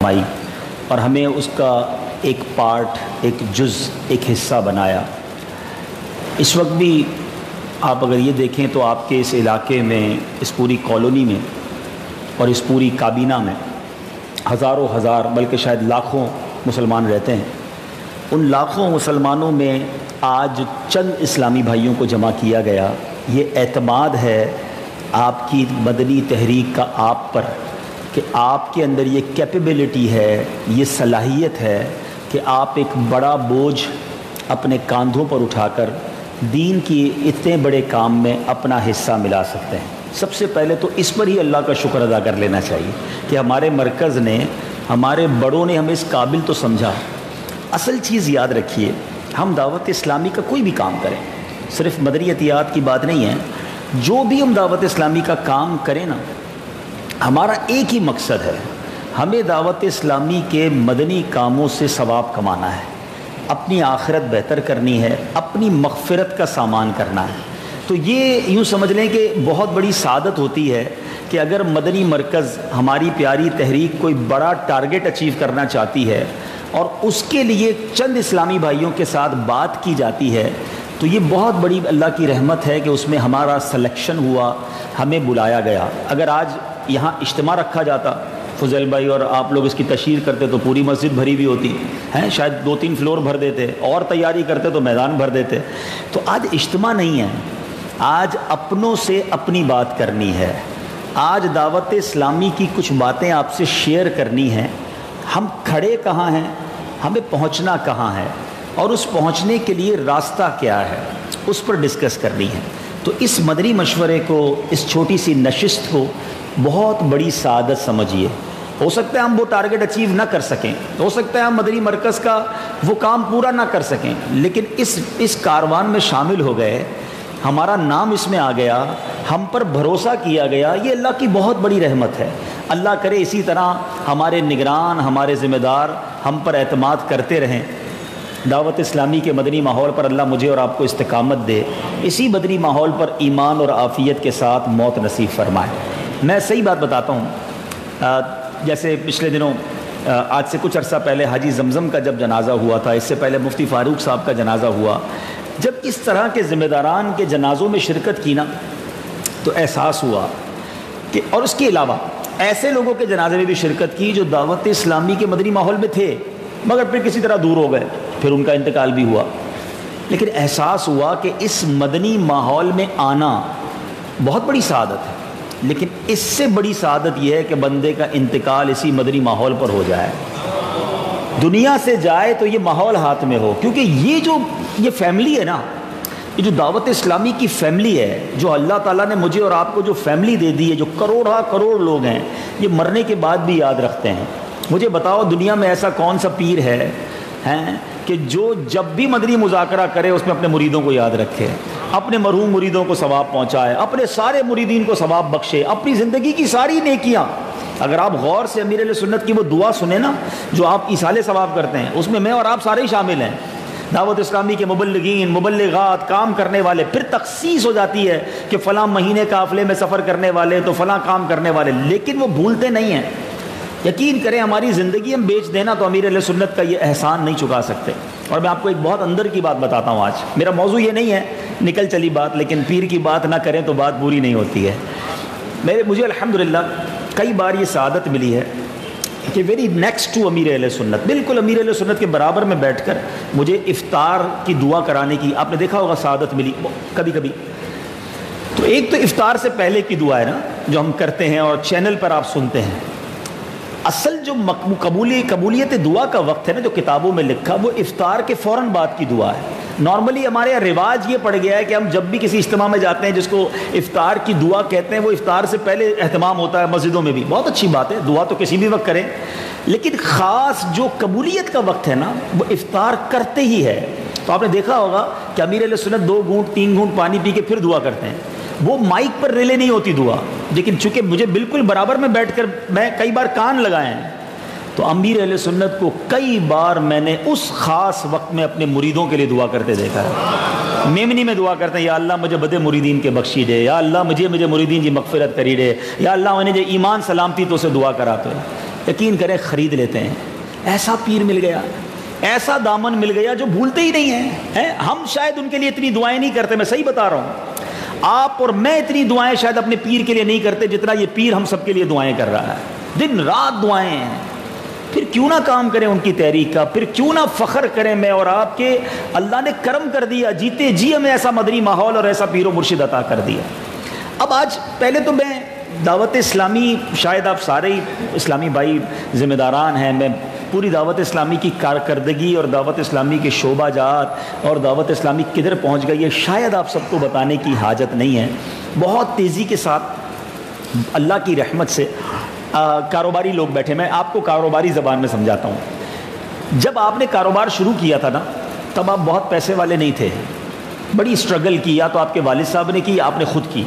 فرمائی اور ہمیں اس کا ایک پارٹ، ایک جز، ایک حصہ بنایا۔ اس وقت بھی آپ اگر یہ دیکھیں تو آپ کے اس علاقے میں، اس پوری کالونی میں اور اس پوری کابینہ میں ہزاروں ہزار بلکہ شاید لاکھوں مسلمان رہتے ہیں۔ ان لاکھوں مسلمانوں میں آج چند اسلامی بھائیوں کو جمع کیا گیا۔ یہ اعتماد ہے آپ کی مدنی تحریک کا آپ پر کہ آپ کے اندر یہ کیپیبلٹی ہے، یہ صلاحیت ہے کہ آپ ایک بڑا بوجھ اپنے کاندھوں پر اٹھا کر دین کی اتنے بڑے کام میں اپنا حصہ ملا سکتے ہیں۔ سب سے پہلے تو اس پر ہی اللہ کا شکر ادا کر لینا چاہیے کہ ہمارے مرکز نے، ہمارے بڑوں نے ہمیں اس قابل تو سمجھا۔ اصل چیز یاد رکھیے، ہم دعوت اسلامی کا کوئی بھی کام کریں، صرف مدنی عطیات کی بات نہیں ہے، جو بھی ہم دعوت اسلامی کا کام کریں نا، ہمارا ایک ہی مقصد ہے، ہمیں دعوت اسلامی کے مدنی کاموں سے ثواب کمانا ہے، اپنی آخرت بہتر کرنی ہے، اپنی مغفرت کا سامان کرنا ہے۔ تو یہ یوں سمجھ لیں کہ بہت بڑی سعادت ہوتی ہے کہ اگر مدنی مرکز، ہماری پیاری تحریک کوئی بڑا ٹارگٹ اچیو کرنا چاہتی ہے اور اس کے لیے چند اسلامی بھائیوں کے ساتھ بات کی جاتی ہے، تو یہ بہت بڑی اللہ کی رحمت ہے کہ اس میں ہمارا سلیکشن ہوا، ہمیں بلایا گیا۔ اگر آج یہاں اجتماع رکھا جاتا، فضیل بھائی اور آپ لوگ اس کی تشہیر کرتے تو پوری مسجد بھری بھی ہوتی ہیں، شاید 2-3 فلور بھر دیتے، اور تیاری کرتے تو میدان بھر دیتے۔ تو آج اجتماع نہیں ہے، آج اپنوں سے اپنی بات کرنی ہے، آج دعوت اسلامی کی کچھ باتیں آپ سے شیئر کرنی ہیں۔ ہم کھڑے کہاں ہیں، ہمیں پہنچنا کہاں ہے، اور اس پہنچنے کے لیے راستہ کیا ہے، اس پر ڈسکس کرنی ہے۔ تو اس مدنی مشورے کو، اس چھوٹی سی نشست کو بہت بڑی سعادت سمجھیے۔ ہو سکتا ہے ہم وہ ٹارگٹ اچیو نہ کر سکیں، ہو سکتا ہے ہم مدنی مرکز کا وہ کام پورا نہ کر سکیں، لیکن اس کاروان میں شامل ہو گئے، ہمارا نام اس میں آ گیا، ہم پر بھروسہ کیا گیا، یہ اللہ کی بہت بڑی رحمت ہے۔ اللہ کرے اسی طرح ہمارے نگران، ہمارے ذمہ دار ہم پر اعتماد کرتے رہیں۔ دعوت اسلامی کے مدنی ماحول پر اللہ مجھے اور آپ کو استقامت دے، اسی مدنی ماحول پر ایمان اور عافیت کے ساتھ موت نصیب فرمائے۔ میں صحیح بات بتاتا ہوں، جیسے پچھلے دنوں، آج سے کچھ عرصہ پہلے حاجی زمزم کا جب جنازہ ہوا تھا، اس سے پہلے مفتی فاروق صاحب کا جنازہ ہوا، جب اس طرح کے ذمہ داران کے جنازوں میں شرکت کی نا، تو احساس ہوا کہ، اور اس کے علاوہ ایسے لوگوں کے جنازے میں بھی شرکت کی جو دعوت اسلامی کے مدنی ماحول میں تھے مگر پھر کسی طرح دور ہو گئے، پھر ان کا انتقال بھی ہوا، لیکن احساس ہوا کہ اس مدنی ماحول میں آنا بہت بڑی سعادت ہے، لیکن اس سے بڑی سعادت یہ ہے کہ بندے کا انتقال اسی مدنی ماحول پر ہو جائے، دنیا سے جائے تو یہ ماحول ہاتھ میں ہو، کیونکہ یہ فیملی ہے نا، یہ جو دعوت اسلامی کی فیملی ہے، جو اللہ تعالیٰ نے مجھے اور آپ کو جو فیملی دے دی ہے، جو کروڑ لوگ ہیں، یہ مرنے کے بعد بھی یاد رکھتے ہیں۔ مجھے بتاؤ دنیا میں ایسا کون سا پیر ہے کہ جو جب بھی مدنی مذاکرہ کرے اس میں اپنے مریدوں کو یاد رکھے، اپنے مرحوم مریدوں کو ثواب پہنچائے، اپنے سارے مریدین کو ثواب بخشے، اپنی زندگی کی ساری نیکیاں۔ اگر آپ غور سے امیر اہل سنت کی وہ دعا سنیں نا جو آپ ایصال ثواب کرتے ہیں، اس میں میں اور آپ سارے ہی شامل ہیں، دعوت اسلامی کے مبلغین، مبلغات، کام کرنے والے، پھر تخصیص ہو جاتی ہے کہ فلاں مہینے قافلے میں سفر کرنے والے تو فلاں کام کرنے والے، لیکن وہ بھولتے نہیں ہیں۔ یقین کریں ہماری زندگی ہم بیچ دینا تو امیر اہل سنت کا یہ احسان نہیں چکا سکتے۔ اور میں آپ کو ایک بہت اندر کی بات بتاتا ہوں، آج میرا موضوع یہ نہیں ہے، نکل چلی بات، لیکن پیر کی بات نہ کریں تو بات پوری نہیں ہوتی ہے۔ مجھے الحمدللہ کئی بار یہ سعادت ملی ہے کہ ویری نیکسٹ ٹو امیر اہل سنت، بالکل امیر اہل سنت کے برابر میں بیٹھ کر مجھے افطار کی دعا کرانے کی، آپ نے دیکھا ہوگا، سعادت ملی کبھی کبھی۔ تو ایک تو افطار سے پہلے کی دعا ہے نا جو ہم کرتے ہیں اور چینل پر آپ سنتے ہیں، اصل جو قبولیت دعا کا وقت ہے نا جو کتابوں میں لکھا، وہ افطار کے فوراً بعد کی دعا ہے۔ نارملی ہمارے یہاں رواج یہ پڑ گیا ہے کہ ہم جب بھی کسی اجتماع میں جاتے ہیں جس کو افطار کی دعا کہتے ہیں، وہ افطار سے پہلے اہتمام ہوتا ہے، مسجدوں میں بھی بہت اچھی بات ہے، دعا تو کسی بھی وقت کریں، لیکن خاص جو قبولیت کا وقت ہے نا وہ افطار کرتے ہی ہے۔ تو آپ نے دیکھا ہوگا کہ امیر اہل سنت 2 گھونٹ 3 گھونٹ پانی پی کے پھر دعا کرتے ہیں، وہ مائک پر ریلے نہیں ہوتی دعا، لیکن چونکہ مجھے بالکل برابر میں بیٹھ کر میں کئی بار کان لگائے ہیں، تو امیر اہل سنت کو کئی بار میں نے اس خاص وقت میں اپنے مریدوں کے لیے دعا کرتے دیکھا ہے۔ میمنی میں دعا کرتے ہیں، یا اللہ مجھے بدے مریدین کے بخشی دے، یا اللہ مجھے مریدین کی مغفرت کری دے، یا اللہ انہیں جو ایمان سلامتی تو اسے دعا کرا تو۔ یقین کریں خرید لیتے ہیں. ایسا پیر مل گیا, ایسا دامن مل گیا جو بھولتے ہی نہیں ہیں. ہم شاید ان کے لیے اتنی دعائیں نہیں کرتے, میں صحیح بتا رہا ہوں. آپ اور میں اتنی دعائیں شاید اپنے پیر کے لیے نہیں کرتے جتنا یہ پیر ہم سب کے لیے دعائیں کر رہا ہے. دن رات دعائیں ہیں. پھر کیوں نہ کام کریں ان کی تحریک کا, پھر کیوں نہ فخر کریں میں اور آپ کے اللہ نے کرم کر دیا, جیتے جی ہمیں ایسا مدنی ماحول اور ایسا پیر و مرشد عطا کر دیا. اب آج پہلے تو میں دعوت اسلامی, شاید آپ سارے ہی اسلامی بھائی ذمہ داران ہیں, میں پوری دعوت اسلامی کی کارکردگی اور دعوت اسلامی کے شعبہ جات اور دعوت اسلامی کدھر پہنچ گئی ہے شاید آپ سب کو بتانے کی حاجت نہیں ہے. بہت تیزی کے ساتھ اللہ کی رحمت سے کاروباری لوگ بیٹھے, میں آپ کو کاروباری زبان میں سمجھاتا ہوں. جب آپ نے کاروبار شروع کیا تھا نا, تب آپ بہت پیسے والے نہیں تھے, بڑی اسٹرگل کی, یا تو آپ کے والد صاحب نے کی, آپ نے خود کی,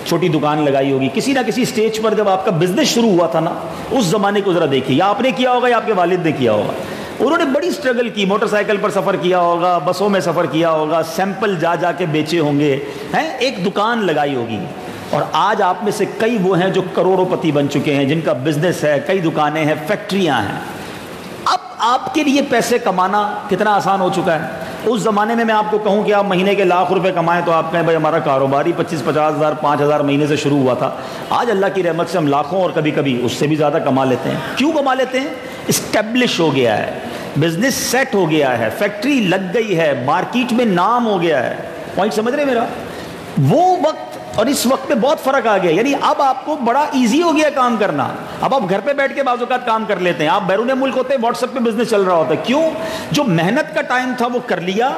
چھوٹی دکان لگائی ہوگی کسی نہ کسی سٹیج پر. جب آپ کا بزنس شروع ہوا تھا نا, اس زمانے کو ذرا دیکھیے, یا آپ نے کیا ہوگا یا آپ کے والد نے کیا ہوگا. انہوں نے بڑی اسٹرگل کی, موٹر سائیکل پر سفر کیا ہوگا, بسوں میں سفر کیا ہوگا, سیمپل جا جا کے بیچے ہوں گے, ایک دکان لگائی ہوگی. اور آج آپ میں سے کئی وہ ہیں جو کروڑوں پتی بن چکے ہیں, جن کا بزنس ہے, کئی دکانیں ہیں, فیکٹریاں ہیں. اب آپ کے لیے پیسے کمانا کتنا آسان ہو چکا ہے. اس زمانے میں آپ کو کہوں کہ آپ مہینے کے لاکھ روپے کمائیں تو آپ کہیں بھائی ہمارا کاروبار ہی 25-50 ہزار 5,000 مہینے سے شروع ہوا تھا. آج اللہ کی رحمت سے ہم لاکھوں اور کبھی کبھی اس سے بھی زیادہ کما لیتے ہیں. کیوں کما لیتے ہیں؟ اسٹیبلش ہو گیا ہے, بزنس سیٹ ہو گیا ہے, فیکٹری لگ گئی ہے, مارکیٹ میں نام ہو گیا ہے. پوائنٹ سمجھ رہے میرا؟ وہ وقت اور اس وقت میں بہت فرق آ گیا. یعنی اب آپ کو بڑا ایزی ہو گیا کام کرنا. اب آپ گھر پہ بیٹھ کے بعض اوقات کام کر لیتے ہیں. آپ بیرون ملک ہوتے ہیں, واٹس ایپ پہ بزنس چل رہا ہوتا ہے. کیوں؟ جو محنت کا ٹائم تھا وہ کر لیا,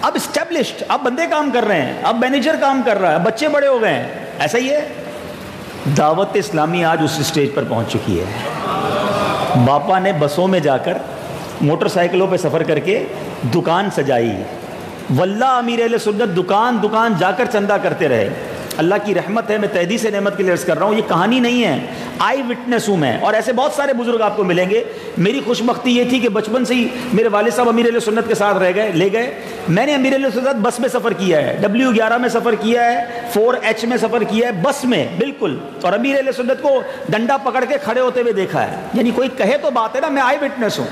اب اسٹیبلشڈ, اب بندے کام کر رہے ہیں, اب مینیجر کام کر رہا ہے, بچے بڑے ہو گئے ہیں. ایسا ہی ہے. دعوت اسلامی آج اس اسٹیج پر پہنچ چکی ہے. باپا نے بسوں میں جا کر, موٹر سائیکلوں پہ سفر کر کے دکان سجائی. واللہ امیر اہل سنت دکان دکان جا کر چندہ کرتے رہے. اللہ کی رحمت ہے, میں تحدید سے نعمت کے لیے عرض کر رہا ہوں, یہ کہانی نہیں ہے, آئی وٹنس ہوں میں. اور ایسے بہت سارے بزرگ آپ کو ملیں گے. میری خوش بختی یہ تھی کہ بچپن سے ہی میرے والد صاحب امیر اہل سنت کے ساتھ لے گئے. میں نے امیر اہل سنت بس میں سفر کیا ہے, W11 میں سفر کیا ہے, 4H میں سفر کیا ہے, بس میں بالکل. اور امیر اہل سنت کو ڈنڈا پکڑ کے کھڑے ہوتے ہوئے دیکھا ہے. یعنی کوئی کہے تو بات ہے نا, میں آئی وٹنس ہوں.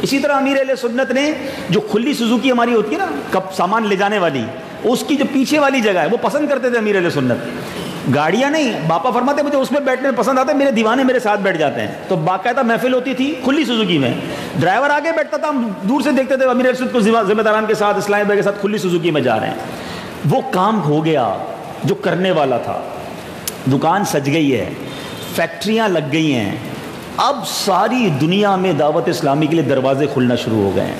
اسی طرح امیر اہل سنت نے جو کھلی سوزوکی ہماری ہوتی ہے نا, کب سامان لے جانے والی, اس کی جو پیچھے والی جگہ ہے وہ پسند کرتے تھے امیر اہل سنت. گاڑیاں نہیں, باپا فرماتے مجھے اس میں بیٹھنے پسند آتا ہے, میرے دیوانے میرے ساتھ بیٹھ جاتے ہیں. تو باقاعدہ محفل ہوتی تھی کھلی سوزوکی میں, ڈرائیور آگے بیٹھتا تھا, ہم دور سے دیکھتے تھے امیر اہل سنت کو ذمہ داران کے ساتھ, اسلامی بھائی کے ساتھ کھلی سوزوکی میں جا رہے ہیں. وہ کام ہو گیا جو کرنے والا تھا. دکان سج گئی ہے, فیکٹریاں لگ گئی ہیں. اب ساری دنیا میں دعوت اسلامی کے لیے دروازے کھلنا شروع ہو گئے ہیں.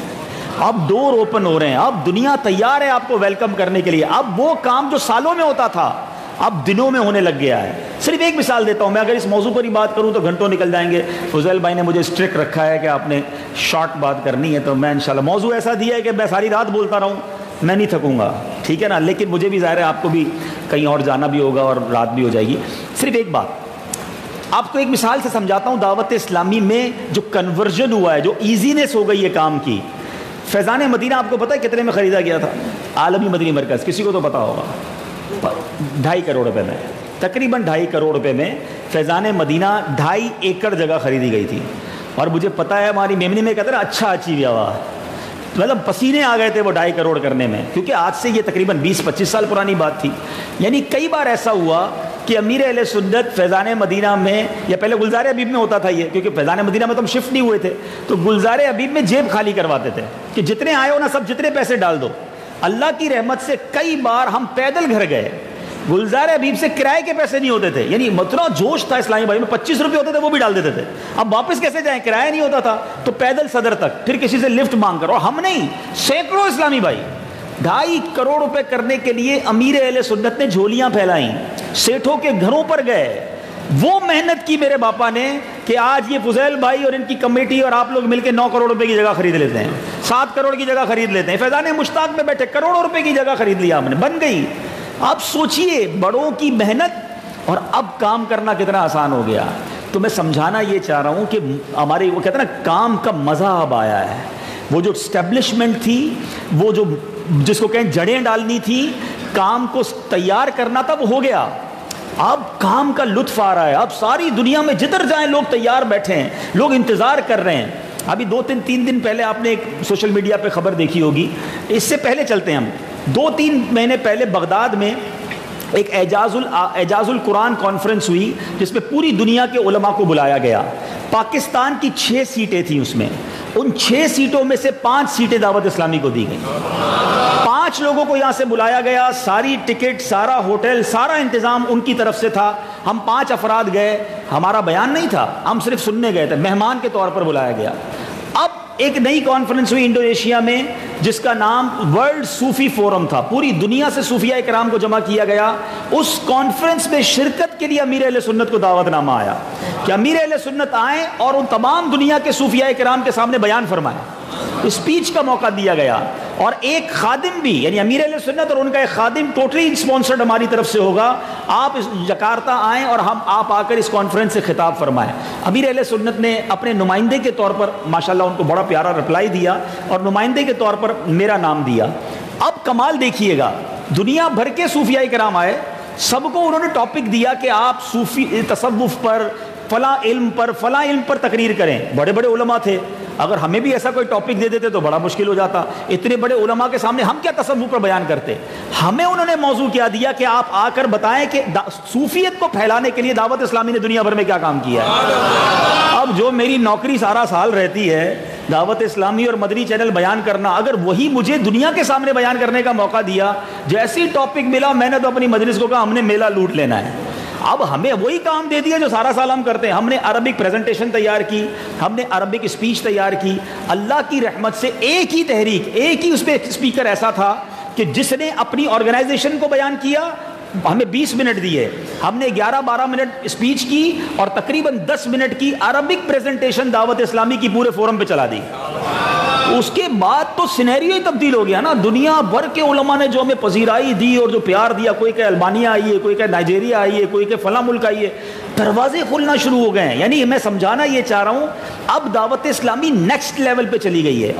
اب ڈور اوپن ہو رہے ہیں, اب دنیا تیار ہے آپ کو ویلکم کرنے کے لیے. اب وہ کام جو سالوں میں ہوتا تھا اب دنوں میں ہونے لگ گیا ہے. صرف ایک مثال دیتا ہوں میں, اگر اس موضوع پر ہی بات کروں تو گھنٹوں نکل جائیں گے. فضیل بھائی نے مجھے اسٹرک رکھا ہے کہ آپ نے شارٹ بات کرنی ہے, تو میں انشاءاللہ موضوع ایسا دیا ہے کہ میں ساری رات بولتا رہوں, میں نہیں تھکوں گا, ٹھیک ہے نا. لیکن مجھے بھی ظاہر ہے آپ کو بھی کہیں اور جانا بھی ہوگا اور رات بھی ہو جائے گی. صرف ایک بات آپ کو ایک مثال سے سمجھاتا ہوں. دعوت اسلامی میں جو کنورژن ہوا ہے, جو ایزینس ہو گئی ہے کام کی. فیضان مدینہ آپ کو پتہ ہے کتنے میں خریدا گیا تھا؟ عالمی مدنی مرکز, کسی کو تو پتا ہوگا, 2.5 کروڑ روپے میں, تقریباً 2.5 کروڑ روپے میں فیضان مدینہ 2.5 ایکڑ جگہ خریدی گئی تھی. اور مجھے پتا ہے ہماری میمنی میں کہتے ہیں اچھا اچھی ہوا, مطلب پسینے آ گئے تھے وہ 2.5 کروڑ کرنے میں, کیونکہ آج سے یہ تقریباً 20-25 سال پرانی بات تھی. یعنی کئی بار ایسا ہوا کہ امیر اہل سنت فیضان مدینہ میں, یا پہلے گلزار حبیب میں ہوتا تھا یہ, کیونکہ فیضان مدینہ میں تو ہم شفٹ نہیں ہوئے تھے, تو گلزار حبیب میں جیب خالی کرواتے تھے کہ جتنے آئے ہو نا سب جتنے پیسے ڈال دو. اللہ کی رحمت سے کئی بار ہم پیدل گھر گئے, گلزار حبیب سے کرائے کے پیسے نہیں ہوتے تھے. یعنی مطلب جوش تھا اسلامی بھائی میں, 25 روپے ہوتے تھے وہ بھی ڈال دیتے تھے. اب واپس کیسے جائیں, کرایہ نہیں ہوتا تھا, تو پیدل صدر تک, پھر کسی سے لفٹ مانگ کر. اور ہم نہیں, سینکڑوں اسلامی بھائی 2.5 کروڑ روپے کرنے کے لیے امیر اہل سنت نے جھولیاں پھیلائیں, سیٹھوں کے گھروں پر گئے. وہ محنت کی میرے باپا نے کہ آج یہ فضیل بھائی اور ان کی کمیٹی اور آپ لوگ مل کے 9 کروڑ روپے کی جگہ خرید لیتے ہیں, 7 کروڑ کی جگہ خرید لیتے ہیں. فیضان مشتاق میں بیٹھے کروڑوں روپے کی جگہ خرید لیا ہم نے, بن گئی. آپ سوچئے بڑوں کی محنت, اور اب کام کرنا کتنا آسان ہو گیا. تو میں سمجھانا یہ چاہ رہا ہوں کہ ہمارے وہ کہتے ہیں نا کام کا مزہ اب آیا ہے. وہ جو اسٹیبلشمنٹ تھی, وہ جو جس کو کہیں جڑیں ڈالنی تھی, کام کو تیار کرنا تھا, وہ ہو گیا. اب کام کا لطف آ رہا ہے، اب ساری دنیا میں جدھر جائیں لوگ تیار بیٹھے ہیں، لوگ انتظار کر رہے ہیں۔ ابھی 2-3 دن پہلے آپ نے ایک سوشل میڈیا پہ خبر دیکھی ہوگی، اس سے پہلے چلتے ہیں ہم، 2-3 مہینے پہلے بغداد میں ایک اعجاز القرآن کانفرنس ہوئی جس میں پوری دنیا کے علماء کو بلایا گیا۔ پاکستان کی 6 سیٹیں تھیں اس میں، ان 6 سیٹوں میں سے 5 سیٹیں دعوت اسلامی کو دی گئیں۔ 5 لوگوں کو یہاں سے بلایا گیا، ساری ٹکٹ، سارا ہوٹل، سارا انتظام ان کی طرف سے تھا۔ ہم 5 افراد گئے، ہمارا بیان نہیں تھا، ہم صرف سننے گئے تھے، مہمان کے طور پر بلایا گیا۔ اب ایک نئی کانفرنس ہوئی انڈونیشیا میں جس کا نام ورلڈ صوفی فورم تھا، پوری دنیا سے صوفیاء کرام کو جمع کیا گیا۔ اس کانفرنس میں شرکت کے لیے امیر اہل سنت کو دعوت نامہ آیا کہ امیر اہل سنت آئیں اور ان تمام دنیا کے صوفیاء کرام کے سامنے بیان فرمائیں۔ اسپیچ کا موقع دیا گیا، اور ایک خادم بھی، یعنی امیر اہل سنت اور ان کا ایک خادم ٹوٹلی اسپانسرڈ ہماری طرف سے ہوگا۔ آپ جکارتا آئیں اور آپ آ کر اس کانفرنس سے خطاب فرمائیں۔ امیر اہل سنت نے اپنے نمائندے کے طور پر ماشاءاللہ ان کو بڑا پیارا رپلائی دیا اور نمائندے کے طور پر میرا نام دیا۔ اب کمال دیکھیے گا، دنیا بھر کے صوفیاء کرام آئے، سب کو انہوں نے ٹاپک دیا کہ آپ صوفی تصوف پر، فلاں علم پر تقریر کریں۔ بڑے بڑے علماء تھے، اگر ہمیں بھی ایسا کوئی ٹاپک دے دیتے تو بڑا مشکل ہو جاتا، اتنے بڑے علماء کے سامنے ہم کیا تصوف پر بیان کرتے۔ ہمیں انہوں نے موضوع کیا دیا کہ آپ آ کر بتائیں کہ صوفیت کو پھیلانے کے لیے دعوت اسلامی نے دنیا بھر میں کیا کام کیا ہے۔ اب جو میری نوکری سارا سال رہتی ہے دعوت اسلامی اور مدنی چینل بیان کرنا، اگر وہی مجھے دنیا کے سامنے بیان کرنے کا موقع دیا، جیسی ٹاپک ملا میں نے تو اپنی مجلس کو کہا ہم نے میلہ لوٹ لینا ہے۔ اب ہمیں وہی کام دے دیا جو سارا سال ہم کرتے ہیں۔ ہم نے عربک پریزنٹیشن تیار کی، ہم نے عربک اسپیچ تیار کی۔ اللہ کی رحمت سے ایک ہی تحریک، ایک ہی اس پہ اسپیکر ایسا تھا کہ جس نے اپنی آرگنائزیشن کو بیان کیا، ہمیں 20 منٹ دیے، ہم نے 11-12 منٹ اسپیچ کی اور تقریباً 10 منٹ کی عربک پریزنٹیشن دعوت اسلامی کی پورے فورم پہ چلا دی۔ اس کے بعد تو سینیریو ہی تبدیل ہو گیا نا۔ دنیا بھر کے علماء نے جو ہمیں پذیرائی دی اور جو پیار دیا، کوئی کہ البانیہ آئی ہے، کوئی کہ نائجیریا آئی ہے، کوئی کہ فلاں ملک آئی ہے، دروازے کھلنا شروع ہو گئے ہیں۔ یعنی میں سمجھانا یہ چاہ رہا ہوں، اب دعوت اسلامی نیکسٹ لیول پہ چلی گئی ہے۔